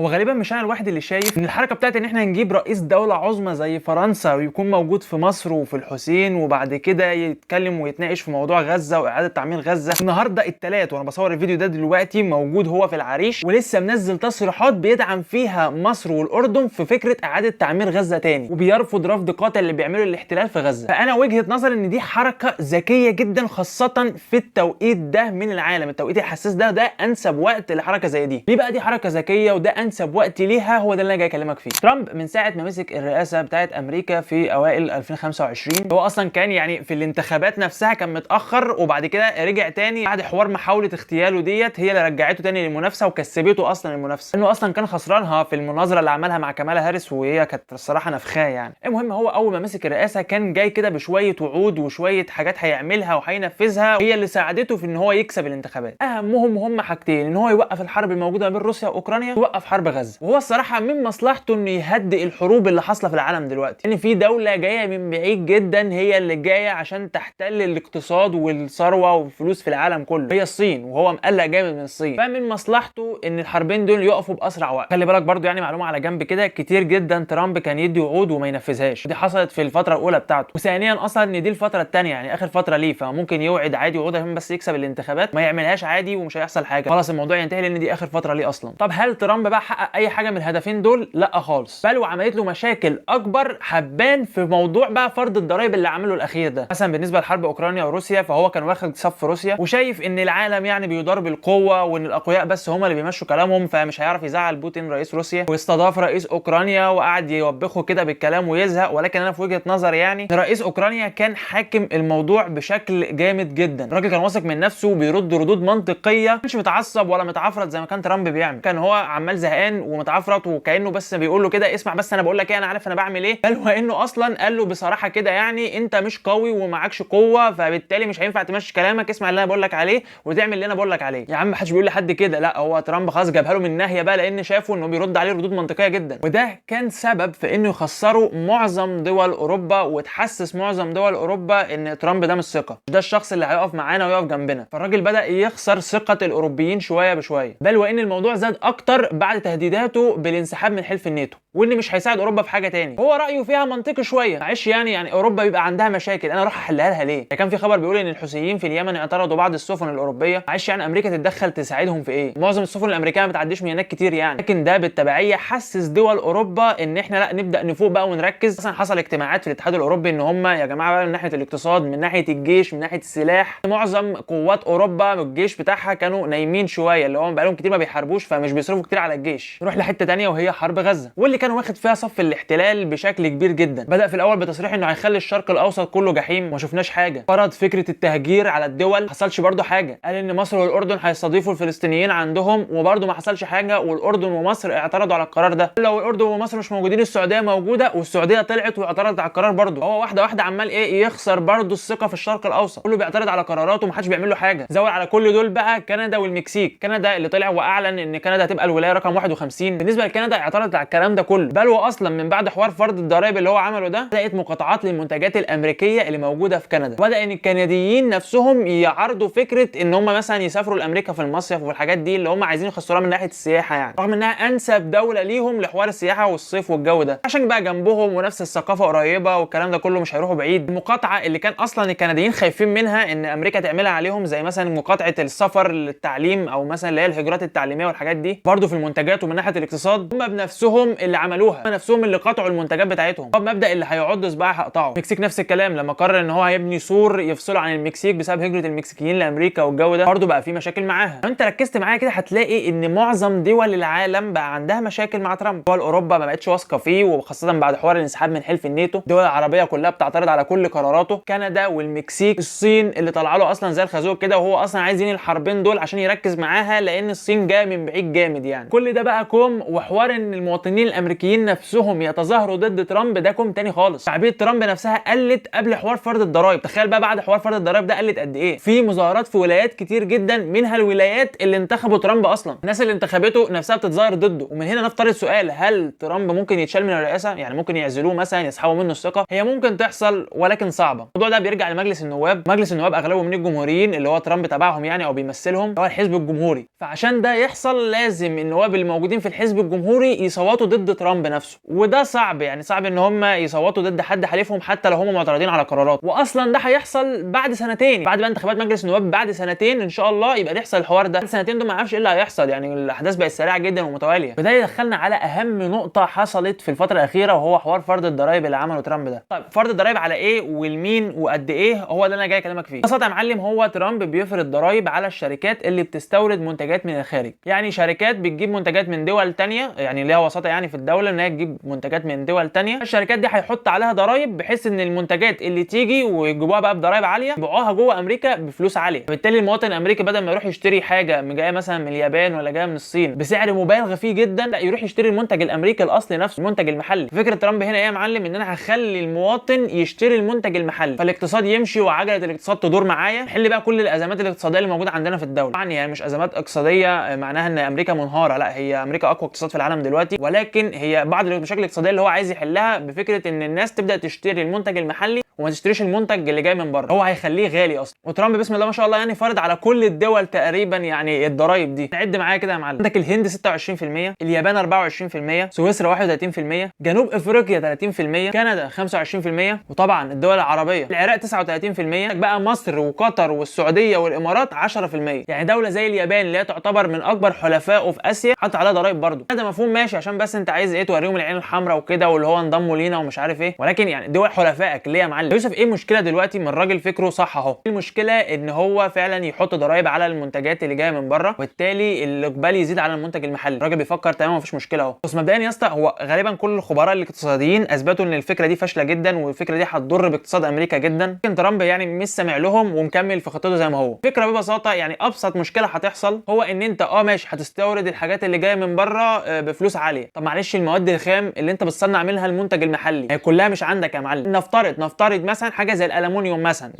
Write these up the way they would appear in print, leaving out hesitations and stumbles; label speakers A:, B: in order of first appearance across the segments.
A: هو غالبا مش انا الواحد اللي شايف ان الحركه بتاعت ان احنا نجيب رئيس دوله عظمى زي فرنسا ويكون موجود في مصر وفي الحسين وبعد كده يتكلم ويتناقش في موضوع غزه واعاده تعمير غزه. النهارده الثلاث وانا بصور الفيديو ده دلوقتي موجود هو في العريش ولسه منزل تصريحات بيدعم فيها مصر والاردن في فكره اعاده تعمير غزه تاني، وبيرفض رفض قاطع اللي بيعملوا الاحتلال في غزه. فانا وجهه نظري ان دي حركه ذكيه جدا، خاصه في التوقيت ده من العالم، التوقيت الحساس ده انسب وقت لحركه زي دي. ليه بقى دي حركه ذكيه وده انسب وقت ليها؟ هو ده اللي انا جاي اكلمك فيه. ترامب من ساعه ما مسك الرئاسه بتاعه امريكا في اوائل 2025 هو اصلا كان يعني في الانتخابات نفسها كان متاخر، وبعد كده رجع تاني بعد حوار محاوله اغتياله ديت هي اللي رجعته تاني للمنافسه وكسبته اصلا المنافسه، انه اصلا كان خسرانها في المناظره اللي عملها مع كمالا هاريس وهي كانت الصراحه نفخاه يعني. المهم هو اول ما مسك الرئاسه كان جاي كده بشويه وعود وشويه حاجات هيعملها وهينفذها هي اللي ساعدته في ان هو يكسب الانتخابات. اهمهم هم حاجتين: ان هو يوقف الحرب الموجوده بين روسيا واوكرانيا ويوقف حرب غزه. وهو الصراحه من مصلحته انه يهدئ الحروب اللي حاصله في العالم دلوقتي، ان في دوله جايه من بعيد جدا هي اللي جايه عشان تحتل الاقتصاد والثروه والفلوس في العالم كله، هي الصين، وهو مقلق جامد من الصين. فمن مصلحته ان الحربين دول يقفوا باسرع وقت. خلي بالك برضو يعني معلومه على جنب كده، كتير جدا ترامب كان يدي وعود وما ينفذهاش، دي حصلت في الفتره الاولى بتاعته، وثانيا اصلا ان دي الفتره الثانيه يعني اخر فتره ليه، فممكن يوعد عادي وعود عشان بس يكسب الانتخابات، ما يعملهاش عادي ومش هيحصل حاجه، خلاص الموضوع ينتهي لان دي اخر فتره ليه اصلا. طب هل ترامب بقى حقق اي حاجه من الهدفين دول؟ لا خالص، بل وعملت له مشاكل اكبر حبان في موضوع بقى فرض الضرائب اللي عمله الاخير ده. مثلا بالنسبه لحرب اوكرانيا وروسيا فهو كان واخد صف روسيا وشايف ان العالم يعني بيدار بالقوه وان الاقوياء بس هم اللي بيمشوا كلامهم، فمش هيعرف يزعل بوتين رئيس روسيا، واستضاف رئيس اوكرانيا وقعد يوبخه كده بالكلام ويزهق. ولكن انا في وجهه نظري يعني ان رئيس اوكرانيا كان حاكم الموضوع بشكل جامد جدا، الراجل كان واثق من نفسه وبيرد ردود منطقيه، مش متعصب ولا متعفرت زي ما كان ترامب بيعمل. كان هو عمال زهقان ومتعفرت وكانه بس بيقول له كده اسمع بس انا بقول لك ايه، انا عارف انا بعمل ايه، بل وانه اصلا قال له بصراحه كده يعني انت مش قوي ومعكش قوه، فبالتالي مش هينفع تمشي كلامك، اسمع اللي انا بقول لك عليه وتعمل اللي انا بقول لك عليه. يا عم محدش بيقول لحد كده، لا هو ترامب خلاص جابها له من ناحيه بقى لان شافه انه بيرد عليه ردود منطقيه جدا، وده كان سبب في انه يخسروا معظم دول اوروبا وتحسس معظم دول اوروبا ان ترامب ده مش ثقه، ده الشخص اللي هيقف معانا ويقف جنبنا. فالراجل بدا يخسر ثقه الاوروبيين شويه بشويه، بل وان الموضوع زاد اكتر بعد تهديداته بالانسحاب من حلف الناتو وان مش هيساعد اوروبا في حاجه تاني. هو رايه فيها منطقي شويه، معلش يعني اوروبا بيبقى عندها مشاكل انا اروح احلها لها ليه؟ كان في خبر بيقول ان الحوثيين في اليمن اعترضوا بعض السفن الاوروبيه، معلش يعني امريكا تتدخل تساعدهم في ايه؟ معظم السفن الامريكيه ما بتعديش من هناك كتير يعني، لكن ده بالتبعيه حسس دول اوروبا ان احنا لا نبدا نفوق بقى ونركز. مثلا حصل اجتماعات في الاتحاد الاوروبي ان هم يا جماعه بقى من ناحيه الاقتصاد، من ناحيه الجيش، من ناحيه السلاح، معظم قوات اوروبا الجيش بتاعها كانوا نايمين شويه، اللي هو بقالهم كتير ما بيحاربوش فمش بيصرفوا كتير على الجيش. نروح لحته ثانيه وهي حرب غزه، واللي كانوا واخد فيها صف الاحتلال بشكل كبير جدا. بدا في الاول بتصريح انه هيخلي الشرق الاوسط كله جحيم، ما شفناش حاجه. فرض فكره التهجير على الدول، ما حصلش برده حاجه. قال ان مصر والاردن هيستضيفوا الفلسطينيين عندهم وبرده ما حصلش حاجه، والاردن ومصر اعترضوا على القرار ده. لو الاردن ومصر مش موجودين السعوديه موجوده، والسعوديه طلعت واعترضت على القرار برده. هو واحده واحده عمال ايه يخسر برده الثقه في الشرق الاوسط، كله بيعترض على قراراته ومحدش بيعمل له حاجه. زود على كل دول بقى كندا والمكسيك، كندا اللي طلع واعلن ان كندا هتبقى الولايه رقم 51 بالنسبه لكندا، اعترضت على الكلام ده كله. بل واصلا من بعد حوار فرض الضرائب اللي هو عمله ده بدات مقاطعات للمنتجات الامريكيه اللي موجوده في كندا، بدا ان الكنديين نفسهم يعرضوا فكره ان هم مثلا يسافروا لامريكا في المصيف والحاجات دي اللي هم عايزين يخسروها من ناحيه السياحه يعني، رغم انها انسب دوله ليهم لحوار السياحه والصيف والجو ده، عشان بقى جنبهم ونفس الثقافه قريبه والكلام ده كله مش هيروحوا بعيد. المقاطعه اللي كان اصلا الكنديين خايفين منها ان امريكا تعملها عليهم، زي مثلا مقاطعه السفر للتعليم او مثلا اللي هي الهجرات التعليميه والحاجات دي، برضه في المنتجات ومن ناحيه الاقتصاد هم بنفسهم اللي عملوها، هم نفسهم اللي قطعوا المنتجات بتاعتهم. طب مبدا اللي هيعض صباعي هقطعه. المكسيك نفس الكلام، لما قرر ان هو هيبني سور يفصله عن المكسيك بسبب هجره المكسيكيين لامريكا والجو ده، برضه بقى في مشاكل معاها. لو انت ركزت معايا كده هتلاقي ان معظم دول العالم بقى عندها مشاكل مع ترامب. دول اوروبا ما بقتش واثقه فيه، وخاصه بعد حوار الانسحاب من حلف الناتو. الدول العربيه كلها بتعترض على كل قراراته، كندا والمكسيك، الصين اللي طالعه له اصلا زي الخازوق كده، وهو اصلا عايز ينهي الحربين دول عشان يركز معاها لان الصين جايه من بعيد جامد يعني. كل ده بقى كوم وحوار ان المواطنين الامريكيين الامريكيين نفسهم يتظاهروا ضد ترامب ده كوم تاني خالص. شعبيه ترامب نفسها قلت قبل حوار فرض الضرائب، تخيل بقى بعد حوار فرض الضرائب ده قلت قد ايه. في مظاهرات في ولايات كتير جدا، منها الولايات اللي انتخبوا ترامب اصلا، الناس اللي انتخبته نفسها بتتظاهر ضده. ومن هنا نفترض سؤال، هل ترامب ممكن يتشال من الرئاسه؟ يعني ممكن يعزلوه مثلا، يسحبوا منه الثقه؟ هي ممكن تحصل ولكن صعبه. الموضوع ده بيرجع لمجلس النواب. مجلس النواب اغلبه من الجمهوريين اللي هو ترامب تبعهم يعني او بيمثلهم، هو الحزب الجمهوري. فعشان ده يحصل لازم النواب اللي موجودين في الحزب الجمهوري يصوتوا ضد ترامب نفسه، وده صعب. يعني صعب ان هم يصوتوا ضد حد حليفهم حتى لو هم معترضين على قرارات. واصلا ده هيحصل بعد سنتين، بعد بقى انتخابات مجلس النواب بعد سنتين ان شاء الله يبقى يحصل الحوار ده. السنتين دول ما اعرفش ايه اللي هيحصل، يعني الاحداث بقت سريعه جدا ومتواليه. وده يدخلنا على اهم نقطه حصلت في الفتره الاخيره، وهو حوار فرض الضرائب اللي عمله ترامب ده. طيب فرض الضرائب على ايه والمين وقد ايه؟ هو ده اللي انا جاي اكلمك فيه. ببساطه يا معلم، هو ترامب بيفرض ضرائب على الشركات اللي بتستورد منتجات من الخارج. يعني شركات بتجيب منتجات من دول تانية، يعني ليها وساطه يعني في الدوله ان هي تجيب منتجات من دول تانية. الشركات دي هيحط عليها ضرائب بحيث ان المنتجات اللي تيجي ويجيبوها بقى بضرائب عاليه يبيعوها جوه امريكا بفلوس عاليه. فبالتالي المواطن الامريكي بدل ما يروح يشتري حاجه جايه مثلا من اليابان ولا جايه من الصين بسعر مبالغ فيه جدا، لا يروح يشتري المنتج الامريكي الاصلي نفسه، المنتج المحلي. فكره ترامب هنا ايه يا معلم؟ ان انا هخلي المواطن يشتري المنتج المحلي، فالاقتصاد يمشي وعجله الاقتصاد تدور معايا، نحل بقى كل الازمات الاقتصاديه اللي موجوده عندنا في الدوله. طبعا يعني مش ازمات اقتصاديه معناها ان امريكا منهاره، لا هي امريكا اقوى اقتصاد في العالم دلوقتي، ولكن هي بعض المشاكل الاقتصاديه اللي هو عايز يحلها بفكره ان الناس تبدا تشتري المنتج المحلي وما تشتريش المنتج اللي جاي من بره. هو هيخليه غالي اصلا. وترامب بسم الله ما شاء الله يعني فرض على كل الدول تقريبا يعني الضرايب دي. نعد معايا كده يا معلم، عندك الهند 26%، اليابان 24%، سويسرا 31%، جنوب افريقيا 30%، كندا 25%، وطبعا الدول العربيه العراق 39%، بقى مصر وقطر والسعوديه والامارات 10%. يعني دوله زي اليابان اللي هي تعتبر من اكبر حلفائه في اسيا حط عليها ضرايب برضه. هذا مفهوم ماشي عشان بس انت عايز ايه توريهم العين الحمراء وكده واللي هو انضموا لينا ومش عارف ايه، ولكن يعني دول حلفائك ليه يا معلم؟ يوسف ايه المشكله دلوقتي؟ من الراجل فكره صح اهو. المشكله ان هو فعلا يحط ضرايب على المنتجات اللي جايه من بره، وبالتالي الاقبال يزيد على المنتج المحلي. الراجل بيفكر تمام مفيش مشكله اهو. بس مبدئيا يا اسطى هو غالبا كل الخبراء الاقتصاديين اثبتوا ان الفكره دي فاشله جدا، والفكره دي هتضر باقتصاد امريكا جدا. لكن ترامب يعني مش سامع لهم ومكمل في خطته زي ما هو. الفكره ببساطه يعني ابسط مشكله هتحصل هو ان انت ماشي هتستورد الحاجات اللي جايه من بره بفلوس عاليه. طب معلش المواد الخام اللي انت بتصنع منها المنتج المحلي هي كلها مش عندك يا معلم. نفترض مثلا حاجه زي الالومنيوم مثلا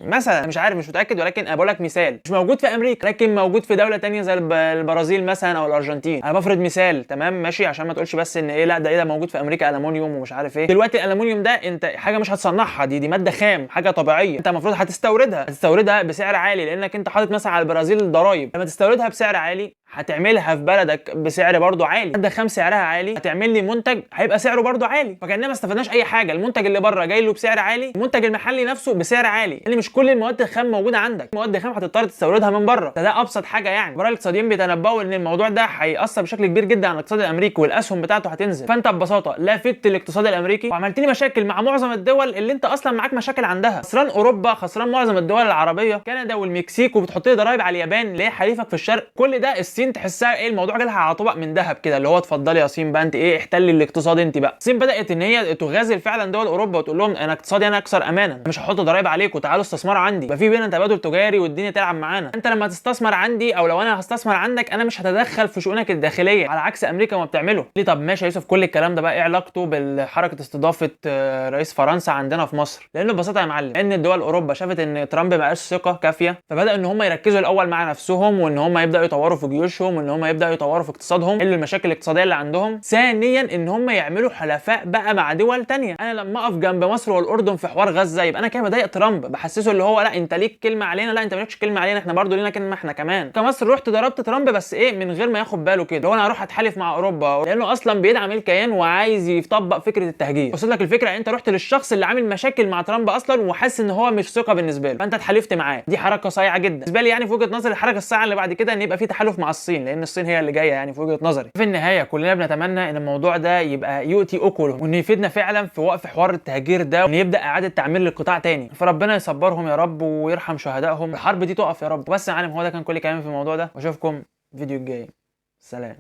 A: مش عارف مش متاكد، ولكن انا بقول لك مثال مش موجود في امريكا لكن موجود في دوله ثانيه زي البرازيل مثلا او الارجنتين. انا بفرض مثال تمام ماشي عشان ما تقولش بس ان ايه لا ده موجود في امريكا الومنيوم ومش عارف ايه. دلوقتي الالومنيوم ده انت حاجه مش هتصنعها، دي ماده خام، حاجه طبيعيه، انت المفروض هتستوردها بسعر عالي لانك انت حاطط مثلا على البرازيل ضرايب. لما تستوردها بسعر عالي هتعملها في بلدك بسعر برضو عالي، ماده خام سعرها عالي، هتعمل لي منتج هيبقى سعره برضو عالي، فكاننا ما استفدناش اي حاجه. المنتج اللي بره جاي له بسعر عالي، المنتج المحلي نفسه بسعر عالي، لان مش كل المواد الخام موجوده عندك، مواد خام هتضطر تستوردها من بره. ده ابسط حاجه يعني. بره الاقتصاديين بيتنبؤوا ان الموضوع ده هيأثر بشكل كبير جدا على الاقتصاد الامريكي والاسهم بتاعته هتنزل. فانت ببساطه لا فدت الاقتصاد الامريكي وعملت لي مشاكل مع معظم الدول اللي انت اصلا معاك مشاكل عندها. خسران اوروبا، خسران معظم الدول العربيه، كندا والمكسيك، وبتحط لي ضرايب على اليابان اللي هي حليفك في الشرق. كل ده الصين تحسها ايه الموضوع جالها على طبق من ذهب كده، اللي هو اتفضلي يا صين بقى انت ايه احتلي الاقتصاد انت بقى. الصين بدات ان هي تغازل فعلا دول اوروبا وتقول لهم انا اقتصادي انا اكثر امانا، مش هحط ضرايب عليكم، تعالوا استثمروا عندي، يبقى في بينا تبادل تجاري والدنيا تلعب معانا. انت لما تستثمر عندي او لو انا هستثمر عندك انا مش هتدخل في شؤونك الداخليه على عكس امريكا ما بتعمله. ليه؟ طب ماشي يا يوسف كل الكلام ده بقى ايه علاقته بالحركه استضافه رئيس فرنسا عندنا في مصر؟ لانه ببساطه يا معلم ان الدول اوروبا شافت ان ترامب ما بقاش ثقه كافيه، فبدا ان هم يركزوا الاول مع نفسهم وان هم يبداوا يطوروا في جيوشهم وان هم يبداوا يطوروا في اقتصادهم، يحلوا المشاكل الاقتصاديه اللي عندهم. ثانيا ان هم يعملوا حلفاء بقى مع دول تانية. انا لما اقف جنب مصر والاردن في حوار غزه يبقى انا كده بضايق ترامب، بحسسه اللي هو لا انت ليك كلمه علينا، لا انت مالكش كلمه علينا، احنا برضو لينا كلمه احنا كمان. كمصر رحت ضربت ترامب بس ايه من غير ما ياخد باله كده، لو انا هروح اتحالف مع اوروبا لانه اصلا بيدعم الكيان وعايز يطبق فكره التهجير. وصل لك الفكره؟ انت رحت للشخص اللي عامل مشاكل مع ترامب اصلا وحاسس ان هو مش ثقه بالنسبه له، فانت اتحالفت معاه. دي حركه صايعه جدا بالنسبه لي يعني. في وجهه نظري الحركه الصايعه اللي بعد كده ان يبقى في تحالف مع الصين، لان الصين هي اللي جايه يعني في وجهه نظري. في النهايه كلنا بنتمنى ان الموضوع ده يبقى يؤتي اكله وان يفيدنا فعلا في وقف حوار التهجير ده وان يبدا اعاده تعمير للقطاع تاني. فربنا يصبرهم يا رب ويرحم شهدائهم، الحرب دي تقف يا رب. بس يا معلم هو ده كان كل كلامي في الموضوع ده، واشوفكم الفيديو الجاي. سلام.